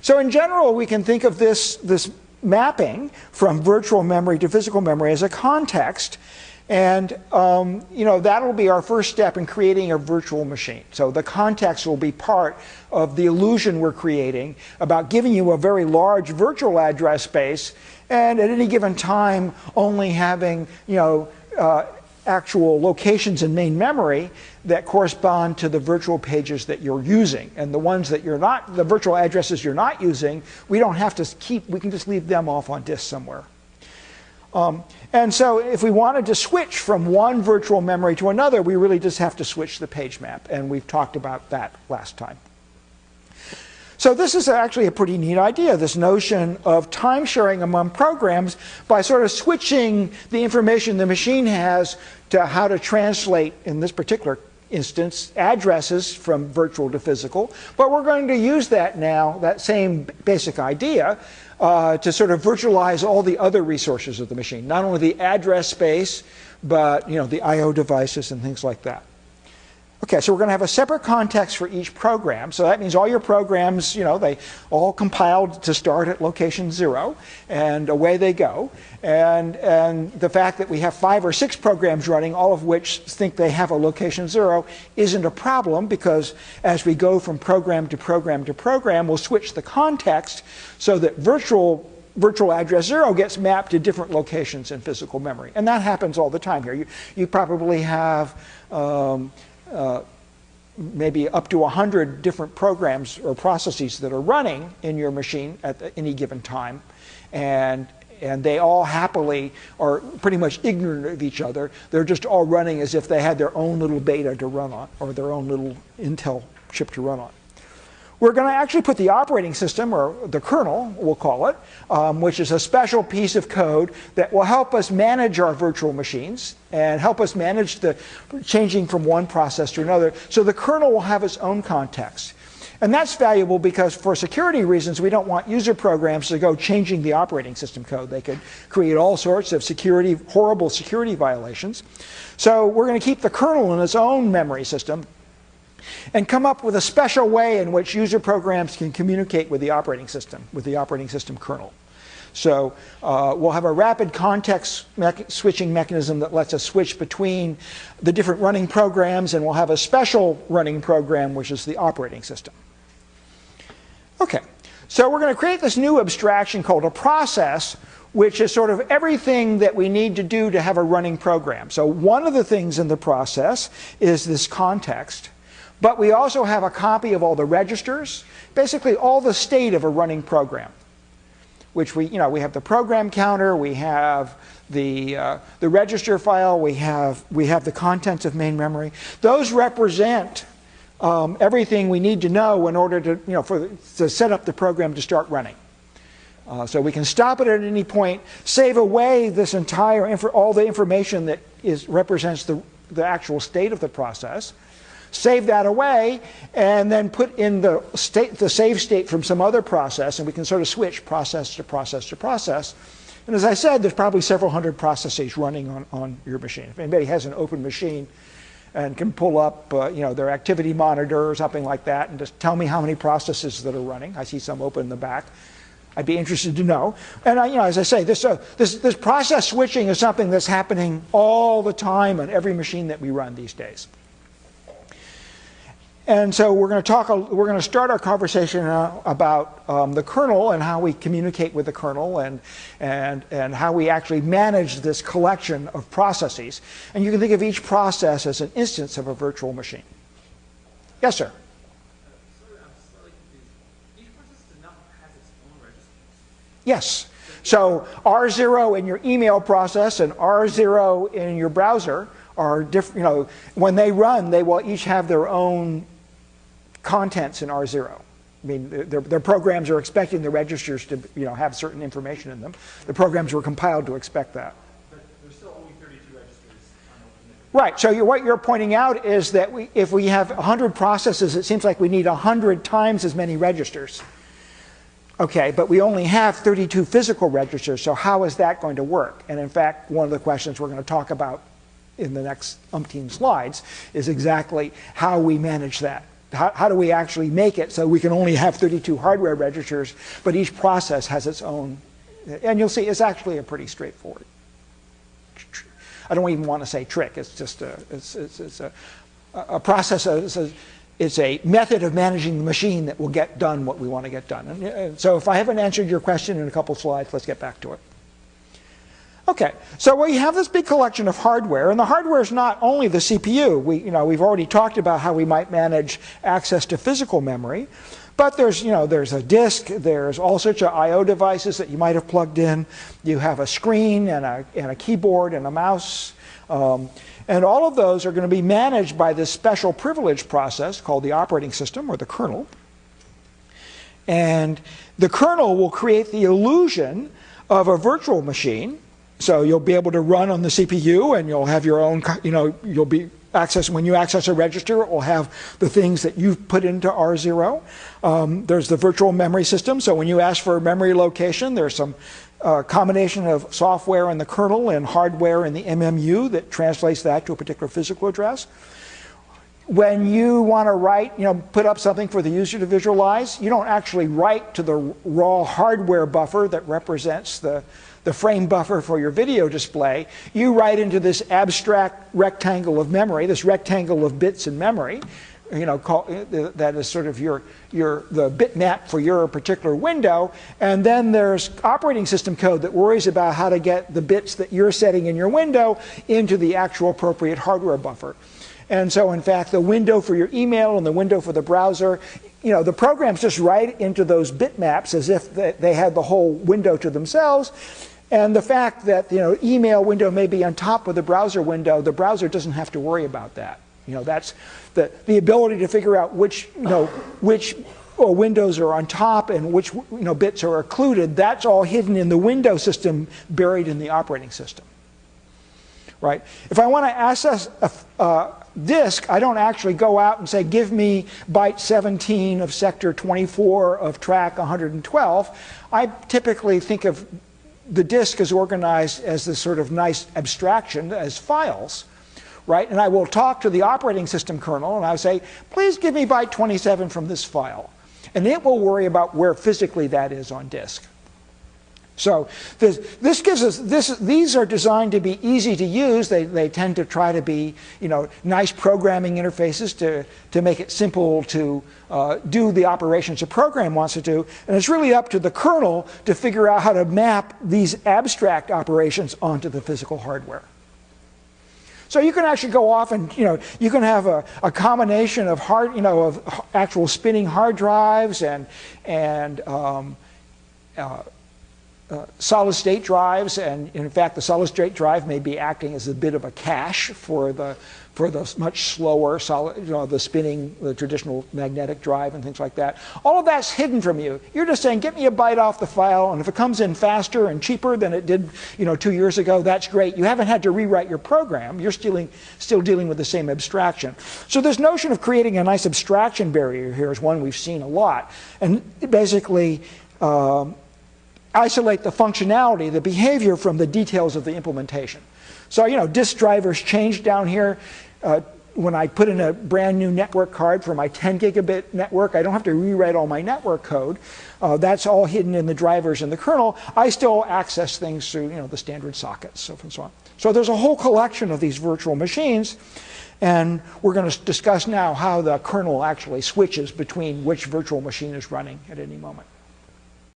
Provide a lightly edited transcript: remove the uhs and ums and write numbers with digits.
So in general, we can think of this mapping from virtual memory to physical memory as a context. And that'll be our first step in creating a virtual machine. So the context will be part of the illusion we're creating about giving you a very large virtual address space, and at any given time only having actual locations in main memory that correspond to the virtual pages that you're using. And the ones that you're not, the virtual addresses you're not using, we don't have to keep, we can just leave them off on disk somewhere. And so if we wanted to switch from one virtual memory to another, we really just have to switch the page map. And we've talked about that last time. So this is actually a pretty neat idea, this notion of time sharing among programs by sort of switching the information the machine has to how to translate, in this particular instance, addresses from virtual to physical. But we're going to use that now, that same basic idea, to sort of virtualize all the other resources of the machine. Not only the address space, but the I/O devices and things like that. Okay, so we're going to have a separate context for each program. So that means all your programs, they all compiled to start at location 0, and away they go. And the fact that we have 5 or 6 programs running, all of which think they have a location 0, isn't a problem, because as we go from program to program to program, we'll switch the context so that virtual address 0 gets mapped to different locations in physical memory. And that happens all the time here. You probably have maybe up to 100 different programs or processes that are running in your machine at any given time, and they all happily are pretty much ignorant of each other. They're just all running as if they had their own little beta to run on, or their own little Intel chip to run on. We're going to actually put the operating system, or the kernel, we'll call it, which is a special piece of code that will help us manage our virtual machines and help us manage the changing from one process to another. So the kernel will have its own context. And that's valuable because for security reasons, we don't want user programs to go changing the operating system code. They could create all sorts of horrible security violations. So we're going to keep the kernel in its own memory system and come up with a special way in which user programs can communicate with the operating system kernel. So we'll have a rapid context switching mechanism that lets us switch between the different running programs, and we'll have a special running program, which is the operating system. Okay, so we're going to create this new abstraction called a process, which is sort of everything that we need to do to have a running program. So one of the things in the process is this context. But we also have a copy of all the registers, basically all the state of a running program, which we have the program counter, we have the register file, we have the contents of main memory. Those represent everything we need to know in order to set up the program to start running. So we can stop it at any point, save away this entire all the information that represents the actual state of the process. Save that away, and then put in the save state from some other process, and we can sort of switch process to process to process. And as I said, there's probably several hundred processes running on your machine. If anybody has an open machine and can pull up their activity monitor or something like that and just tell me how many processes that are running. I see some open in the back. I'd be interested to know. And as I say, this process switching is something that's happening all the time on every machine that we run these days. And so we're going to start our conversation about the kernel and how we communicate with the kernel and how we actually manage this collection of processes. And you can think of each process as an instance of a virtual machine. Yes, sir? Sorry, I'm slightly confused. Each process does not have its own registers. Yes. So R0 in your email process and R0 in your browser are different. When they run, they will each have their own contents in R0. I mean, their programs are expecting the registers to have certain information in them. The programs were compiled to expect that. But there's still only 32 registers on open. Right. So what you're pointing out is that if we have 100 processes, it seems like we need 100 times as many registers. Okay, but we only have 32 physical registers, so how is that going to work? And in fact, one of the questions we're going to talk about in the next umpteen slides is exactly how we manage that. how do we actually make it so we can only have 32 hardware registers, but each process has its own. And you'll see it's actually a pretty straightforward. I don't even want to say trick. It's just a process. It's a method of managing the machine that will get done what we want to get done. And so if I haven't answered your question in a couple slides, let's get back to it. Okay, so we have this big collection of hardware, and the hardware is not only the CPU. We've already talked about how we might manage access to physical memory, but there's a disk, there's all sorts of I/O devices that you might have plugged in. You have a screen and a keyboard and a mouse, and all of those are going to be managed by this special privilege process called the operating system or the kernel. And the kernel will create the illusion of a virtual machine. So you'll be able to run on the CPU, and you'll have your own, you'll be accessing, when you access a register, it will have the things that you've put into R0. There's the virtual memory system. So when you ask for a memory location, there's some combination of software in the kernel and hardware in the MMU that translates that to a particular physical address. When you want to write, put up something for the user to visualize, you don't actually write to the raw hardware buffer that represents the frame buffer for your video display. You write into this abstract rectangle of memory, this rectangle of bits in memory, that is sort of the bitmap for your particular window. And then there's operating system code that worries about how to get the bits that you're setting in your window into the actual appropriate hardware buffer. And so, in fact, the window for your email and the window for the browser, the programs just write into those bitmaps as if they had the whole window to themselves. And the fact that email window may be on top of the browser window, the browser doesn't have to worry about that. That's the ability to figure out which windows are on top and which bits are occluded. That's all hidden in the window system, buried in the operating system. Right? If I want to access a disk, I don't actually go out and say, give me byte 17 of sector 24 of track 112. I typically think of the disk as organized as this sort of nice abstraction as files, right? And I will talk to the operating system kernel, and I say, please give me byte 27 from this file. And it will worry about where physically that is on disk. So this gives us, these are designed to be easy to use. They tend to try to be nice programming interfaces to make it simple to do the operations a program wants to do. And it's really up to the kernel to figure out how to map these abstract operations onto the physical hardware. So you can actually go off and you can have a combination of of actual spinning hard drives and solid-state drives, and in fact the solid-state drive may be acting as a bit of a cache for the much slower the traditional magnetic drive and things like that. All of that's hidden from you. You're just saying, get me a byte off the file, and if it comes in faster and cheaper than it did 2 years ago, that's great. You haven't had to rewrite your program. You're still dealing with the same abstraction. So this notion of creating a nice abstraction barrier here is one we've seen a lot, and basically isolate the functionality, the behavior, from the details of the implementation. So, disk drivers change down here. When I put in a brand new network card for my 10 gigabit network, I don't have to rewrite all my network code. That's all hidden in the drivers in the kernel. I still access things through, the standard sockets, so forth and so on. So there's a whole collection of these virtual machines, and we're going to discuss now how the kernel actually switches between which virtual machine is running at any moment.